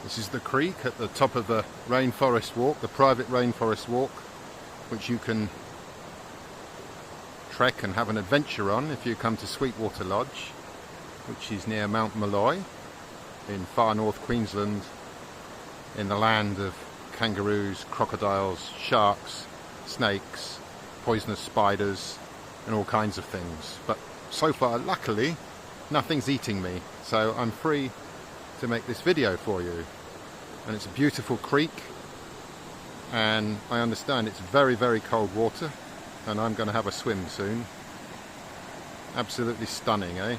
This is the creek at the top of the Rainforest walk, the private Rainforest walk, which you can trek and have an adventure on if you come to Sweetwater Lodge, which is near Mount Malloy in far north Queensland, in the land of kangaroos, crocodiles, sharks, snakes, poisonous spiders and all kinds of things. But so far, luckily, nothing's eating me, so I'm free to make this video for you. And it's a beautiful creek, and I understand it's very, very cold water, and I'm going to have a swim soon. Absolutely stunning, eh?